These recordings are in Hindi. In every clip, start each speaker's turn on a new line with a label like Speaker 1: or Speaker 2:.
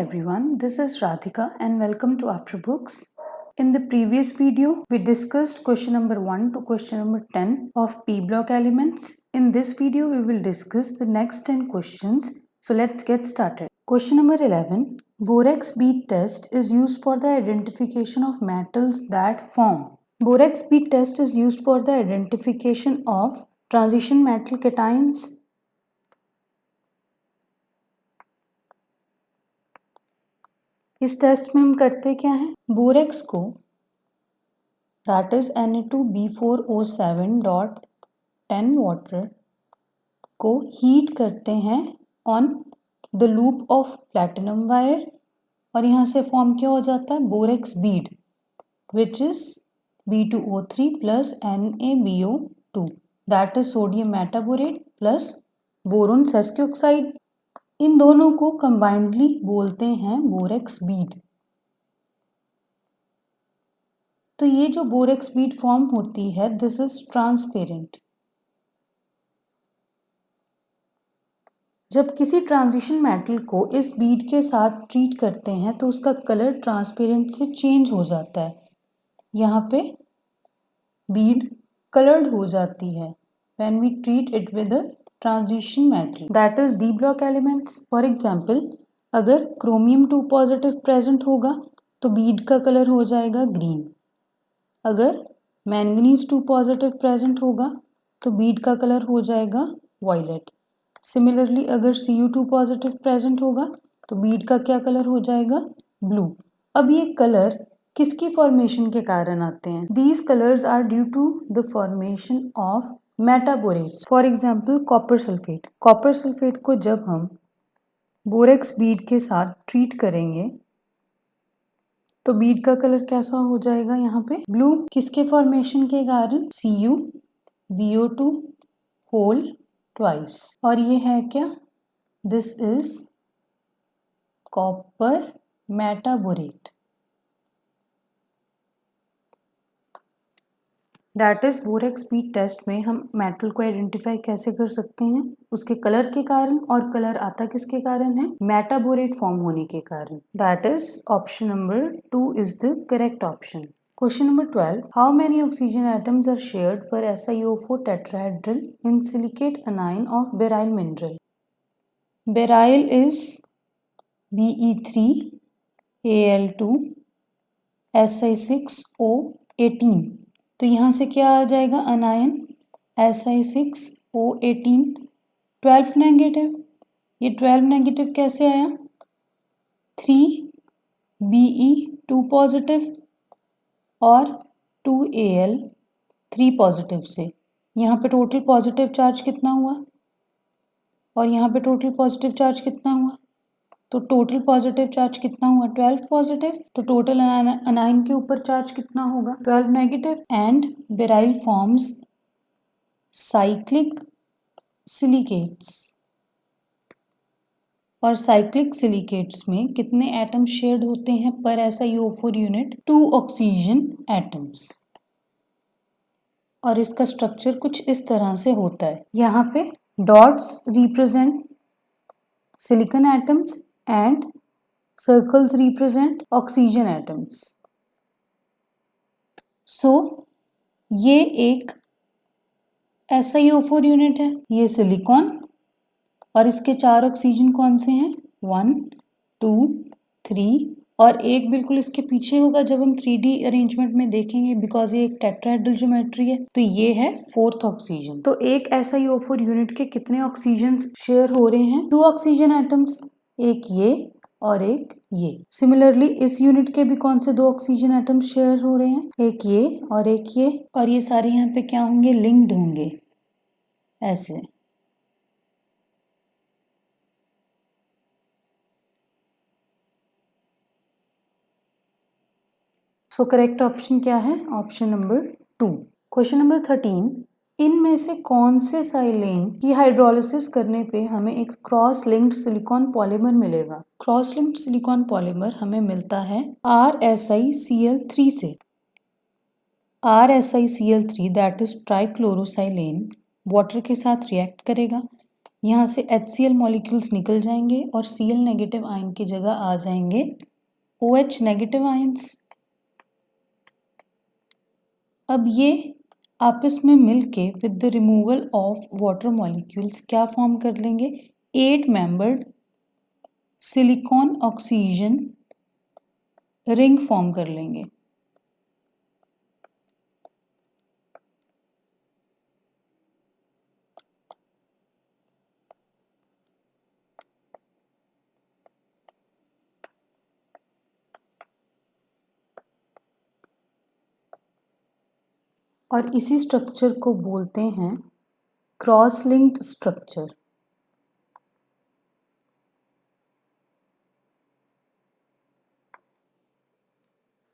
Speaker 1: everyone, this is Radhika and welcome to After Books. In the previous video, we discussed question number 1 to question number 10 of P block elements. In this video, we will discuss the next 10 questions. So let's get started. Question number 11. Borax bead test is used for the identification of metals that form. Borax bead test is used for the identification of transition metal cations. इस टेस्ट में हम करते क्या हैं, बोरेक्स को दैट इज Na2B4O7.10 वाटर को हीट करते हैं on the loop of platinum wire और यहाँ से फॉर्म क्या हो जाता है, borax bead which is B2O3 plus NaBO2 that is sodium metaborate plus boron sesquioxide. इन दोनों को कंबाइंडली बोलते हैं बोरेक्स बीड। तो ये जो बोरेक्स बीड फॉर्म होती है दिस इज ट्रांसपेरेंट। जब किसी ट्रांजिशन मेटल को इस बीड के साथ ट्रीट करते हैं तो उसका कलर ट्रांसपेरेंट से चेंज हो जाता है। यहाँ पे बीड कलर्ड हो जाती है when we treat it with a transition metal that is D block elements. For example, अगर क्रोमियम 2 पॉजिटिव प्रेजेंट होगा तो बीड का कलर हो जाएगा ग्रीन। अगर मैंगनीज 2 पॉजिटिव प्रेजेंट होगा तो बीड का कलर हो जाएगा वायलेट। सिमिलरली अगर Cu2 पॉजिटिव प्रेजेंट होगा तो बीड का क्या कलर हो जाएगा, ब्लू। अब ये कलर किसकी फॉर्मेशन के कारण आते हैं, these colours are due to the formation of metaborates. For example copper sulphate. Copper sulphate को जब हम बोरेक्स बीड के साथ ट्रीट करेंगे तो बीड का कलर कैसा हो जाएगा, यहाँ पे ब्लू। किसके फॉर्मेशन के कारण, CuBO2 होल ट्वाइस। और ये है क्या, this is copper metaborate. That is borax bead test में हम मेटल को आइडेंटिफाई कैसे कर सकते हैं, उसके कलर के कारण। और कलर आता किसके कारण है, मेटाबोरेट फॉर्म होने के कारण। That is option number 2 is the correct option. Question number 12. How many oxygen atoms are shared per SiO4 tetrahedral in silicate anion of beryl mineral. Beryl is Be3Al2 Si6O18। तो यहाँ से क्या आ जाएगा, अनायन Si6O18 12 नेगेटिव। ये 12 नेगेटिव कैसे आया, 3Be2 पॉजिटिव और 2Al 3 पॉजिटिव से। यहाँ पे टोटल पॉजिटिव चार्ज कितना हुआ और यहाँ पे टोटल पॉजिटिव चार्ज कितना हुआ, तो टोटल पॉजिटिव चार्ज कितना हुआ, 12 पॉजिटिव। तो टोटल अनाइन के ऊपर चार्ज कितना होगा, 12 negative. And beryl forms cyclic silicates. और साइक्लिक सिलिकेट्स में कितने एटम शेयर्ड होते हैं पर SiO4 यूनिट, 2 ऑक्सीजन एटम्स। और इसका स्ट्रक्चर कुछ इस तरह से होता है, यहाँ पे dots represent silicon atoms and circles represent oxygen atoms. So ये एक SiO4 यूनिट है, ये सिलिकॉन और इसके 4 ऑक्सीजन कौन से हैं, 1 2 3 और एक बिल्कुल इसके पीछे होगा जब हम 3D अरेंजमेंट में देखेंगे, बिकॉज ये एक टेट्राहेड्रल ज्योमेट्री है। तो ये है 4th ऑक्सीजन। तो एक SiO4 यूनिट के कितने ऑक्सीजन शेयर हो रहे हैं, 2 ऑक्सीजन एटम्स, एक ये और एक ये। सिमिलरली इस यूनिट के भी कौन से 2 ऑक्सीजन एटम्स शेयर हो रहे हैं, एक ये और एक ये। और ये सारे यहाँ पे क्या होंगे, लिंक्ड होंगे ऐसे। सो करेक्ट ऑप्शन क्या है, ऑप्शन नंबर 2। Question number 13. इनमें से कौन से साइलेन की हाइड्रोलिसिस करने पे हमें एक क्रॉस लिंक्ड सिलिकॉन पॉलीमर मिलेगा। क्रॉस लिंक्ड सिलिकॉन पॉलीमर हमें मिलता है RSiCl3 से। RSiCl3 दैट इज ट्राइक्लोरोसाइलेन वाटर के साथ रिएक्ट करेगा यहाँ से HCl मॉलिक्यूल्स निकल जाएंगे और Cl नेगेटिव आयन की जगह आ जाएंगे OH नेगेटिव आयंस। अब ये आपस में मिलके with the removal of water molecules क्या फॉर्म कर लेंगे, 8 membered silicon oxygen ring form कर लेंगे। और इसी स्ट्रक्चर को बोलते हैं क्रॉस लिंक्ड स्ट्रक्चर।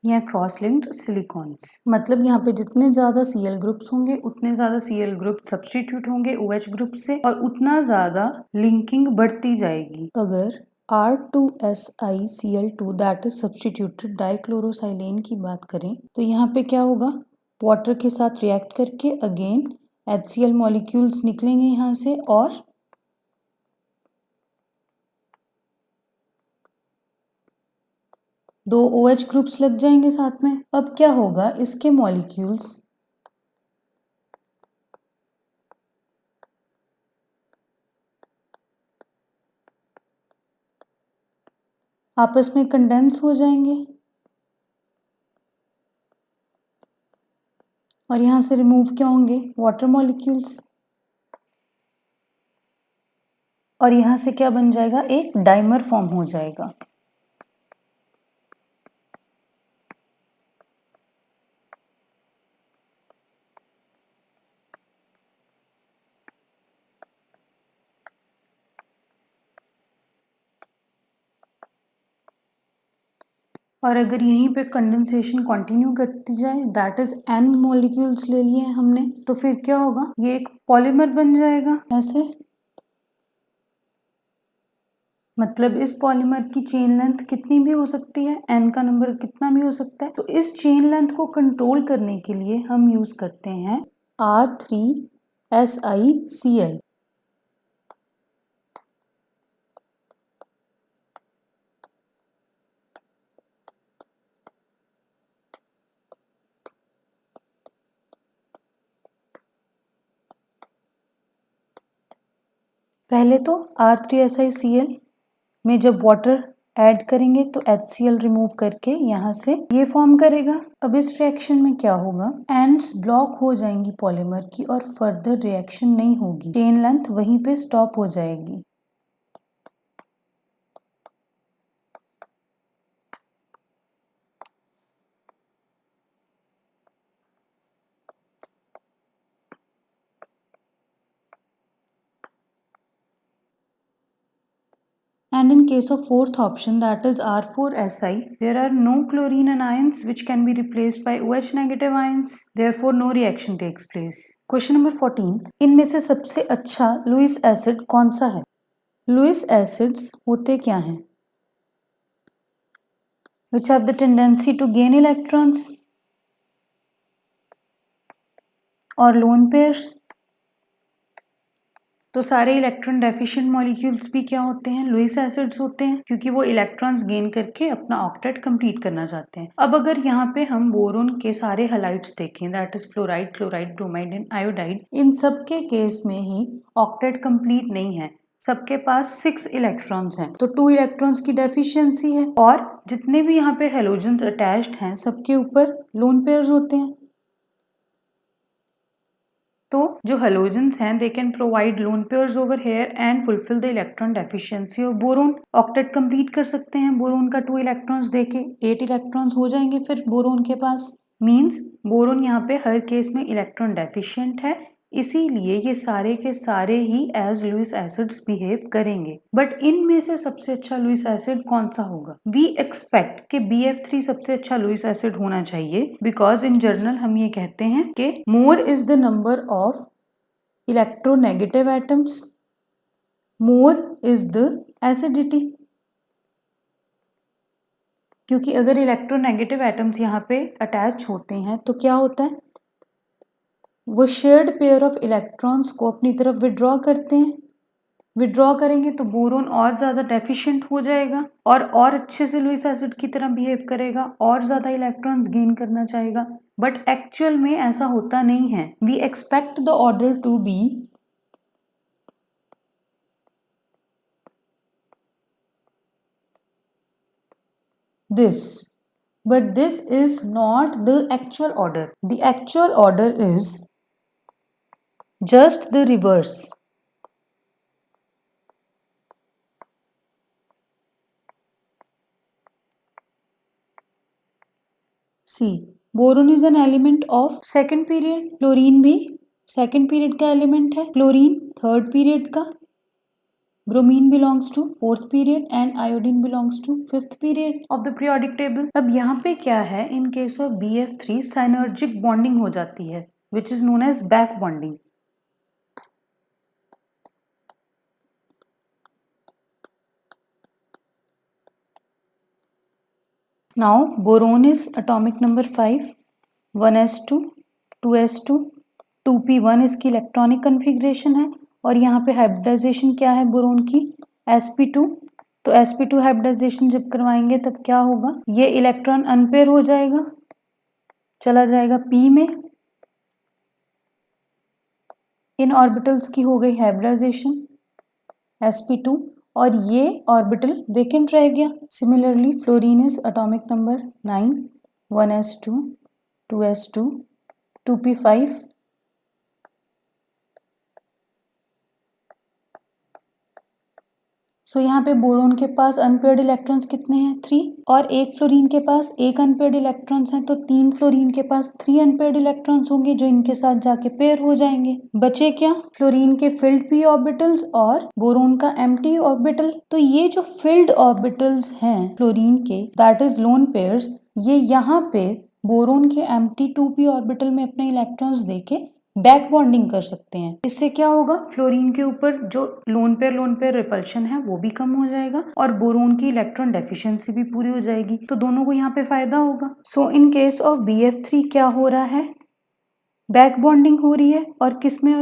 Speaker 1: या क्रॉस लिंक्ड सिलिकॉन्स, मतलब यहाँ पे जितने ज़्यादा Cl ग्रुप्स होंगे उतने ज़्यादा Cl ग्रुप सब्सटीट्यूट होंगे OH ग्रुप से और उतना ज़्यादा लिंकिंग बढ़ती जाएगी। अगर R2SiCl2 दैट इज सब्सटीट्यूटेड डाइक्लोरोसाइलेन की बात करें तो यहाँ पे क्या होगा, वाटर के साथ रिएक्ट करके अगेन HCl मॉलिक्यूल्स निकलेंगे यहाँ से और दो OH ग्रुप्स लग जाएंगे साथ में। अब क्या होगा, इसके मॉलिक्यूल्स आपस में कंडेंस हो जाएंगे और यहाँ से रिमूव क्या होंगे, वाटर मॉलिक्यूल्स, और यहाँ से क्या बन जाएगा, एक डाइमर फॉर्म हो जाएगा। और अगर यहीं पे कंडेंसेशन कंटिन्यू करती जाए, दैट इज n मॉलिक्यूल्स ले लिए हमने, तो फिर क्या होगा, ये एक पॉलीमर बन जाएगा ऐसे। मतलब इस पॉलीमर की चेन लेंथ कितनी भी हो सकती है, n का नंबर कितना भी हो सकता है। तो इस चेन लेंथ को कंट्रोल करने के लिए हम यूज करते हैं R3SiCl। पहले तो R3SiCl में जब वाटर ऐड करेंगे तो HCl रिमूव करके यहाँ से ये फॉर्म करेगा। अब इस रिएक्शन में क्या होगा, एंड्स ब्लॉक हो जाएंगी पॉलीमर की और फर्दर रिएक्शन नहीं होगी, चेन लेंथ वहीं पे स्टॉप हो जाएगी। And in case of fourth option, that is R4Si, there are no chlorine anions which can be replaced by OH negative ions. Therefore, no reaction takes place. Question number 14. इनमें से सबसे अच्छा लुईस एसिड कौन सा है? लुईस एसिड्स होते क्या हैं? Which have the tendency to gain electrons or lone pairs. तो सारे इलेक्ट्रॉन डेफिशिएंट मॉलिक्यूल्स भी क्या होते हैं, लुईस एसिड्स होते हैं, क्योंकि वो इलेक्ट्रॉन्स गेन करके अपना ऑक्टेट कंप्लीट करना चाहते हैं। अब अगर यहाँ पे हम बोरोन के सारे हैलाइड्स देखें, that is fluoride, chloride, bromide and iodide, इन सब के केस में ही ऑक्टेट कंप्लीट नहीं है, सबके पास 6 इलेक्ट्रॉन्स हैं, तो 2 इलेक्ट्रॉन्स की डेफिशिएंसी है। और जितने भी यहाँ पे हेलोजेंस अटैच्ड हैं सबके ऊपर लोन पेयर्स होते हैं। तो जो हेलोजेंस हैं they can provide lone pairs over here and fulfil the electron deficiency of boron. Octet complete कर सकते हैं बोरोन का 2 इलेक्ट्रॉन्स देके, 8 इलेक्ट्रॉन्स हो जाएंगे फिर बोरोन के पास। मींस बोरोन यहाँ पे हर केस में इलेक्ट्रॉन डेफिशिएंट है, इसीलिए ये सारे के सारे ही एज लुईस एसिड्स बिहेव करेंगे। बट इनमें से सबसे अच्छा लुईस एसिड कौन सा होगा? वी एक्सपेक्ट कि BF3 सबसे अच्छा लुईस एसिड होना चाहिए, बिकॉज इन जर्नल हम ये कहते हैं कि more is the number of electronegative atoms, more is the acidity. क्योंकि अगर इलेक्ट्रोनेगेटिव एटम्स यहाँ पे अटैच होते हैं तो क्या होता है, वो शेयर्ड पेयर ऑफ इलेक्ट्रॉन्स को अपनी तरफ विड्रॉ करते हैं विड्रॉ करेंगे तो बोरोन और ज़्यादा डेफिशिएंट हो जाएगा और अच्छे से लुईस एसिड की तरह बिहेव करेगा और ज़्यादा इलेक्ट्रॉन्स गेन करना चाहेगा, बट एक्चुअल में ऐसा होता नहीं है। We expect the order to be this, but this is not the actual order. The actual order is just the reverse. See, boron is an element of second period, chlorine भी second period का element है, chlorine third period का, bromine belongs to fourth period and iodine belongs to fifth period of the periodic table. अब यहाँ पे क्या है, in case of BF3 synergic bonding हो जाती है, which is known as back bonding. Now boron is atomic number 5, 1s2, 2s2, 2p1 इसकी इलेक्ट्रॉनिक कन्फिग्रेशन है और यहाँ पे हाइब्रिडाइजेशन क्या है बोरोन की, sp2। तो sp2 हाइब्रिडाइजेशन जब करवाएंगे तब क्या होगा, ये इलेक्ट्रॉन अनपेयर हो जाएगा, चला जाएगा p में, इन ऑर्बिटल्स की हो गई हाइब्रिडाइजेशन sp2 और ये ऑर्बिटल वेकेंट रह गया। Similarly fluorine is atomic number 9, 1s2, 2s2, 2p5, सो यहाँ पे बोरोन के पास अनपेयर्ड इलेक्ट्रॉन्स कितने हैं, 3, और एक फ्लोरीन के पास एक अनपेयर्ड इलेक्ट्रॉन्स हैं, तो 3 फ्लोरीन के पास 3 अनपेयर्ड इलेक्ट्रॉन्स होंगे जो इनके साथ जाके पेयर हो जाएंगे। बचे क्या, फ्लोरीन के फिल्ड p ऑर्बिटल्स और बोरोन का एम्प्टी ऑर्बिटल। तो ये जो फिल्ड ऑर्बिटल्स हैं फ्लोरीन के, दैट इज लोन पेयर्स, ये यहाँ पे बोरोन के एम्प्टी 2p ऑर्बिटल में अपने इलेक्ट्रॉन्स देके बैक बॉन्डिंग कर सकते हैं। इससे क्या होगा, फ्लोरीन के ऊपर जो लोन पेयर रिपल्शन है वो भी कम हो जाएगा और बोरोन की इलेक्ट्रॉन डेफिशिएंसी भी पूरी हो जाएगी, तो दोनों को यहाँ पे फायदा होगा। सो इन केस ऑफ BF3 क्या हो रहा है, बैक बॉन्डिंग हो रही है, और किस में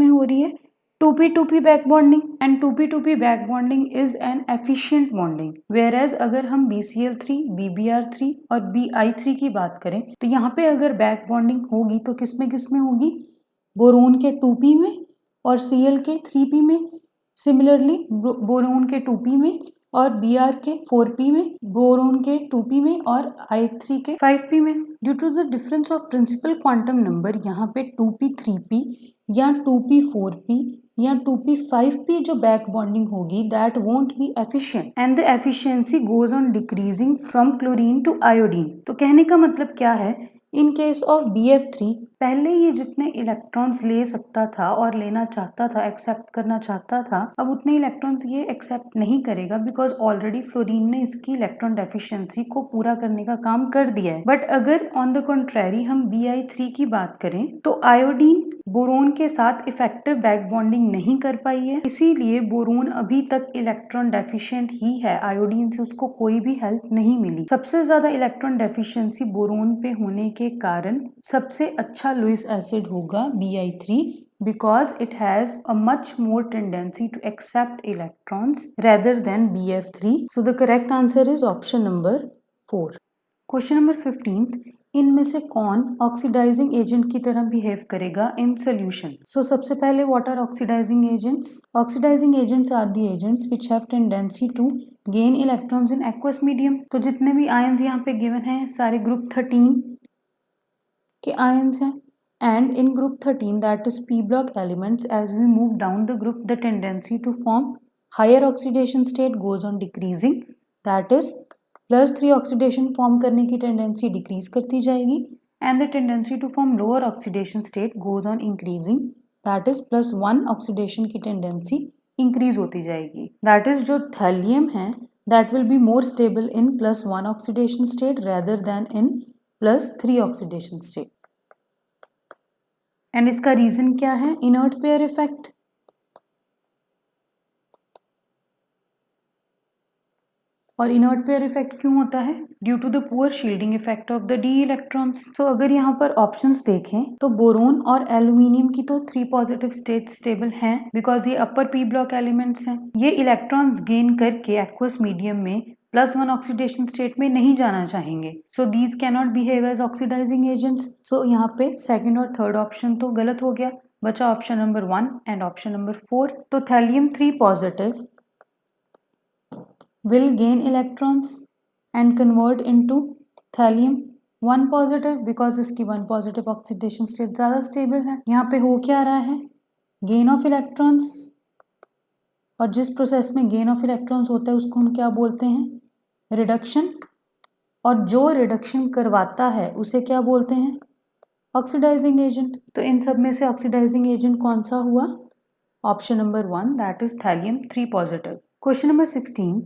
Speaker 1: हो रही है, 2p2p back bonding, and 2p2p back bonding is an efficient bonding. Whereas अगर हम BCl3, BBr3 और BI3 की बात करें तो यहाँ पे अगर बैक बॉन्डिंग होगी तो किस में होगी, बोरोन के 2p में और Cl के 3p में, सिमिलरली बोरोन के 2p में और Br के 4p में, बोरोन के 2p में और I3 के 5p में। Due to the difference of principal quantum number, यहाँ पे 2p 3p या 2p 4p या 2p 5p जो बैक बॉन्डिंग होगी, that won't be efficient and the efficiency goes on decreasing from chlorine to iodine. तो कहने का मतलब क्या है, इन केस ऑफ BF3 पहले ये जितने इलेक्ट्रॉन्स ले सकता था और लेना चाहता था, एक्सेप्ट करना चाहता था, अब उतने इलेक्ट्रॉन्स ये एक्सेप्ट नहीं करेगा बिकॉज ऑलरेडी फ्लोरीन ने इसकी इलेक्ट्रॉन डेफिशिएंसी को पूरा करने का काम कर दिया है। बट अगर ऑन द कॉन्ट्रेरी हम BI3 की बात करें तो आयोडीन बोरोन के साथ इफेक्टिव बैक बॉन्डिंग नहीं कर पाई है, इसीलिए बोरोन अभी तक इलेक्ट्रॉन डेफिशिएंट ही है, आयोडीन से उसको कोई भी हेल्प नहीं मिली। सबसे ज्यादा इलेक्ट्रॉन डेफिशिएंसी बोरोन पे होने के कारण सबसे अच्छा लुईस एसिड होगा BI3 because it has a much more tendency to accept electrons rather than BF3. So the correct answer is option number 4. Question number 15th, इनमें से कौन ऑक्सीडाइजिंग एजेंट की तरह बिहेव करेगा इन सोल्यूशन। सो सबसे पहले what are oxidising agents, oxidising agents are the agents which have tendency to gain electrons in aqueous medium. तो जितने भी आयंस यहाँ पे गिवन हैं सारे ग्रुप 13 के आयंस हैं, and in group 13 that is p block elements, as we move down the group the tendency to form higher oxidation state goes on decreasing, that is +3 oxidation form करने की tendency decrease करती जाएगी and the tendency to form lower oxidation state goes on increasing, that is +1 oxidation की tendency increase होती जाएगी। that is जो thallium है that will be more stable in +1 oxidation state rather than in +3 oxidation state। And इसका रीजन क्या है, इनर्ट पेयर इफेक्ट। और इनर्ट पेयर इफेक्ट क्यों होता है? Due to the poor shielding effect of the d electrons. तो अगर यहाँ पर ऑप्शंस देखें तो बोरोन और एल्यूमिनियम की तो 3 पॉजिटिव स्टेट स्टेबल हैं बिकॉज ये अपर पी ब्लॉक एलिमेंट्स हैं। ये इलेक्ट्रॉन्स गेन करके एक्वस मीडियम में +1 ऑक्सीडेशन स्टेट में नहीं जाना चाहेंगे, so these cannot behave as oxidising agents. So यहाँ पे सेकंड और थर्ड ऑप्शन तो गलत हो गया, बचा option number 1 and option number 4। तो thallium 3 positive will gain electrons and convert into thallium 1 positive because इसकी 1 positive oxidation state ज़्यादा stable है। यहाँ पे हो क्या रहा है? gain of electrons, और जिस प्रोसेस में gain of electrons होता है उसको हम क्या बोलते हैं? reduction, और जो रिडक्शन करवाता है उसे क्या बोलते हैं? Oxidising agent. तो इन सब में से ऑक्सीडाइजिंग एजेंट कौन सा हुआ? Option number 1 that is thallium 3 positive. Question number 16,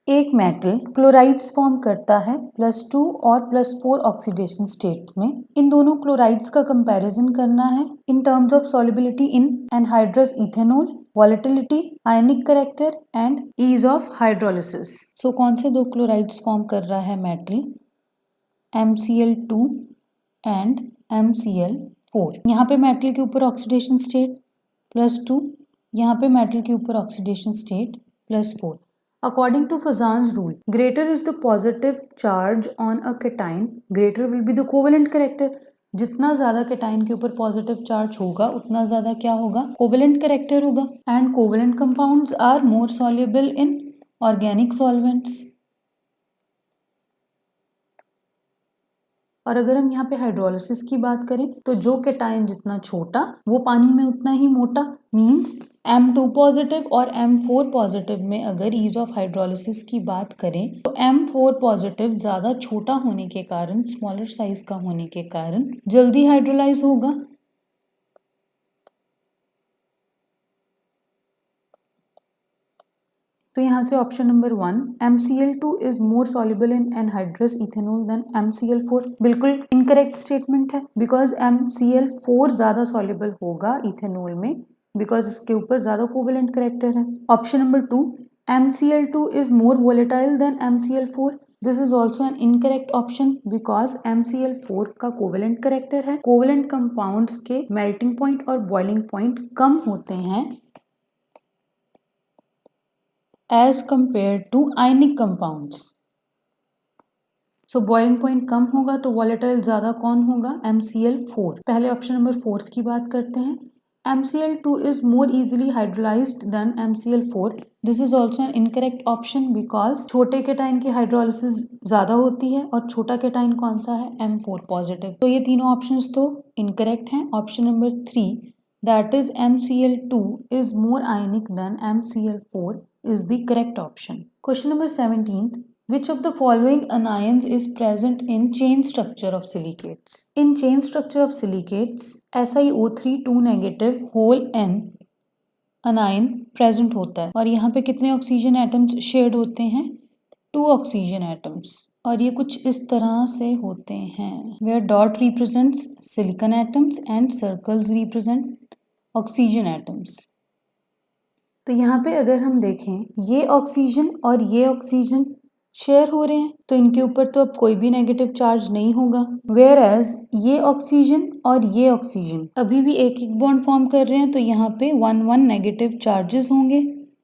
Speaker 1: एक मेटल क्लोराइड्स फॉर्म करता है +2 और +4 ऑक्सीडेशन स्टेट में। इन दोनों क्लोराइड्स का कंपैरिजन करना है in terms of solubility in anhydrous ethanol, volatility, ionic character and ease of hydrolysis. So कौन से दो क्लोराइड्स फॉर्म कर रहा है मेटल? MCl2 and MCl4। यहाँ पे मेटल के ऊपर ऑक्सीडेशन स्टेट +2, यहाँ पे मेटल के ऊपर oxidation state +4। According to Fazan's rule, greater is the positive charge on a cation, greater will be the covalent character. जितना ज़्यादा केटाइन के ऊपर पॉजिटिव चार्ज होगा उतना ज़्यादा क्या होगा? कोवेलेंट कैरेक्टर होगा। And covalent compounds are more soluble in organic solvents. और अगर हम यहाँ पे हाइड्रोलिसिस की बात करें तो जो केटाइन जितना छोटा वो पानी में उतना ही मोटा, मींस M2 पॉजिटिव और M4 पॉजिटिव में अगर ईज ऑफ हाइड्रोलिसिस की बात करें तो M4 पॉजिटिव ज़्यादा छोटा होने के कारण, स्मॉलर साइज का होने के कारण जल्दी हाइड्रोलाइज होगा। तो यहाँ से option number 1 MCl2 is more soluble in anhydrous ethanol than MCl4 बिल्कुल इनकरेक्ट स्टेटमेंट है बिकॉज MCl4 ज़्यादा सॉल्युबल होगा इथेनॉल में बिकॉज इसके ऊपर ज़्यादा कोवेलेंट कैरेक्टर है। Option number 2 MCl2 is more volatile than MCl4, this is also an incorrect option because MCl4 का कोवेलेंट कैरेक्टर है। कोवेलेंट कंपाउंड्स के मेल्टिंग पॉइंट और बॉइलिंग पॉइंट कम होते हैं as compared to ionic compounds. So boiling point कम होगा तो volatile ज़्यादा कौन होगा? MCl4। पहले ऑप्शन नंबर 4 की बात करते हैं। MCl2 is more easily hydrolyzed than MCl4. This is also an incorrect option because छोटे केटाइन की हाइड्रोलिसिस ज़्यादा होती है और छोटा केटाइन कौन सा है? M4 positive. तो ये तीनों ऑप्शंस तो इनकरेक्ट हैं। Option number 3 that is MCl2 is more ionic than MCl4 is the correct option. Question number 17. Which of the following anions is present in chain structure of silicates? In chain structure of silicates, SiO3 2 negative whole N anion present होता है और यहाँ पे कितने ऑक्सीजन एटम्स शेड होते हैं? 2 ऑक्सीजन एटम्स। और ये कुछ इस तरह से होते हैं where dot represents silicon atoms and circles represent oxygen atoms. तो यहाँ पे अगर हम देखें ये ऑक्सीजन और ये ऑक्सीजन शेयर हो रहे हैं तो इनके ऊपर तो अब कोई भी नेगेटिव चार्ज नहीं होगा, वेयर एज ये ऑक्सीजन और ये ऑक्सीजन अभी भी एक एक बॉन्ड फॉर्म कर रहे हैं तो यहाँ पे 1 नेगेटिव चार्जेस होंगे।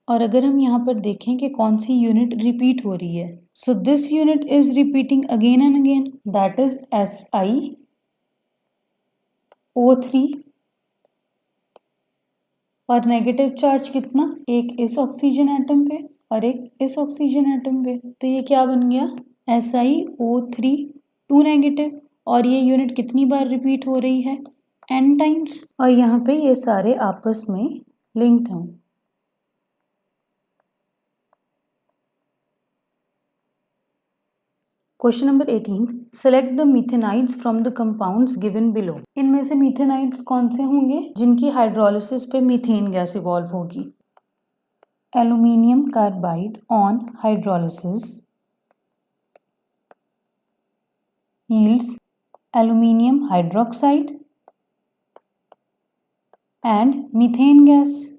Speaker 1: और अगर हम यहाँ पर देखें कि कौन सी यूनिट रिपीट हो रही है, so this unit is repeating again and again, that is SiO3 और नेगेटिव चार्ज कितना? एक इस ऑक्सीजन एटम पे और एक इस ऑक्सीजन एटम पे। तो ये क्या बन गया? SiO3 2 नेगेटिव और ये यूनिट कितनी बार रिपीट हो रही है? n times. और यहाँ पे ये सारे आपस में लिंक्ड हैं। Question number 18, select the methanides from the compounds given below. इनमें से मीथेनाइड्स कौन से होंगे जिनकी हाइड्रोलिसिस पे मीथेन गैस इवॉल्व होगी? Aluminium carbide on hydrolysis yields aluminium hydroxide and methane gas.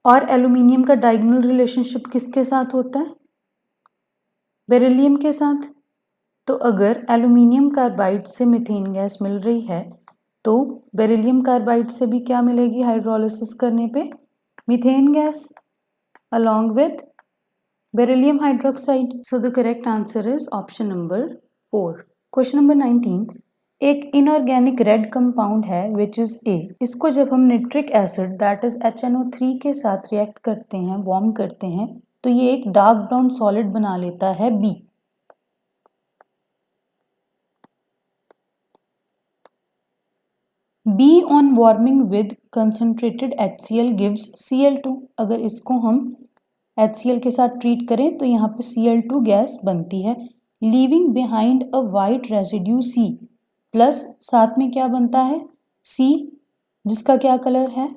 Speaker 1: और एल्यूमिनियम का डायगोनल रिलेशनशिप किसके साथ होता है? बेरिलियम के साथ। तो अगर एल्यूमिनियम कार्बाइड से मीथेन गैस मिल रही है तो बेरिलियम कार्बाइड से भी क्या मिलेगी हाइड्रोलिसिस करने पे? Methane gas along with beryllium hydroxide. So the correct answer is option number 4. Question number 19. एक इनऑर्गेनिक रेड कंपाउंड है विच इज A. इसको जब हम nitric acid that is HNO3 के साथ रिएक्ट करते हैं, वार्म करते हैं, तो ये एक डार्क ब्राउन सॉलिड बना लेता है B. B on warming with concentrated HCl gives Cl2. अगर इसको हम HCl के साथ ट्रीट करें तो यहाँ पे Cl2 गैस बनती है, leaving behind a white residue C. Plus साथ में क्या बनता है? C, जिसका क्या कलर है?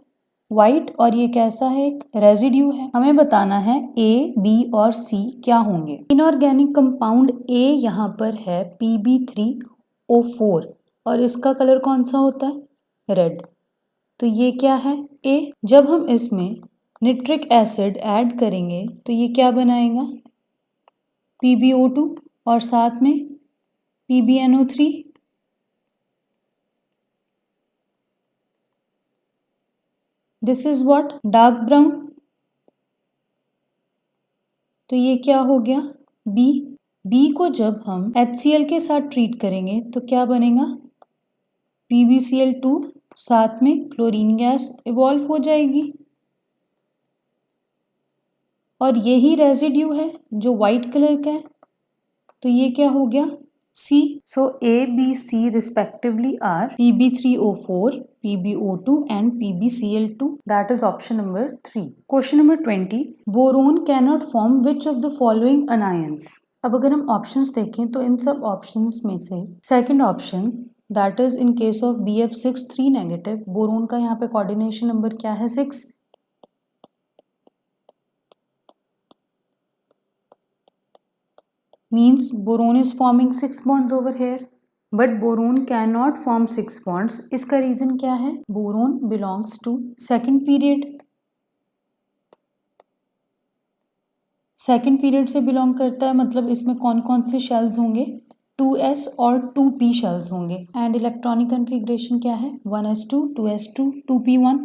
Speaker 1: वाइट, और ये कैसा है? एक रेजिड्यू है. हमें बताना है A, B और C क्या होंगे. इनऑर्गेनिक कंपाउंड A यहाँ पर है Pb3O4 और इसका कलर कौन सा होता है? रेड. तो ये क्या है? A. जब हम इसमें निट्रिक एसिड ऐड करेंगे तो ये क्या बनाएगा? PbO2 और साथ में PbNO3. This is what? Dark brown. तो ये क्या हो गया? B. B को जब हम HCl के साथ ट्रीट करेंगे तो क्या बनेगा? PbCl2, साथ में क्लोरीन गैस इवॉल्व हो जाएगी और यही रेजिड्यू है जो वाइट कलर का है. तो ये क्या हो गया? C. So A, B, C respectively are Pb3O4, PbO2 and PbCl2. That is option number 3. Question number 20. Boron cannot form which of the following anions? अब अगर हम ऑप्शंस देखें तो इन सब ऑप्शंस में से second option that is in case of BF6 3 negative, boron का यहाँ पे कोऑर्डिनेशन नंबर क्या है? 6. Means boron is forming 6 bonds over here, but boron cannot form 6 bonds. इसका रीजन क्या है? Boron belongs to second period. Second period से बिलोंग करता है, मतलब इसमें कौन कौन से शेल्स होंगे? 2s और 2p शेल्स होंगे. एंड इलेक्ट्रॉनिक कन्फिग्रेशन क्या है? 1s2, 2s2, 2p1.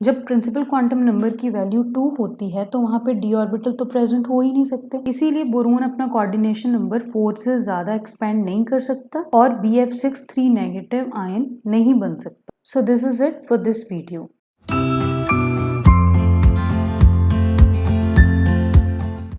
Speaker 1: जब प्रिंसिपल क्वांटम नंबर की वैल्यू 2 होती है तो वहाँ पे d ऑर्बिटल तो प्रेजेंट हो ही नहीं सकते, इसीलिए बोरोन अपना कोऑर्डिनेशन नंबर 4 से ज़्यादा एक्सपेंड नहीं कर सकता और BF6 3 नेगेटिव आयन नहीं बन सकता. So this is it for this video.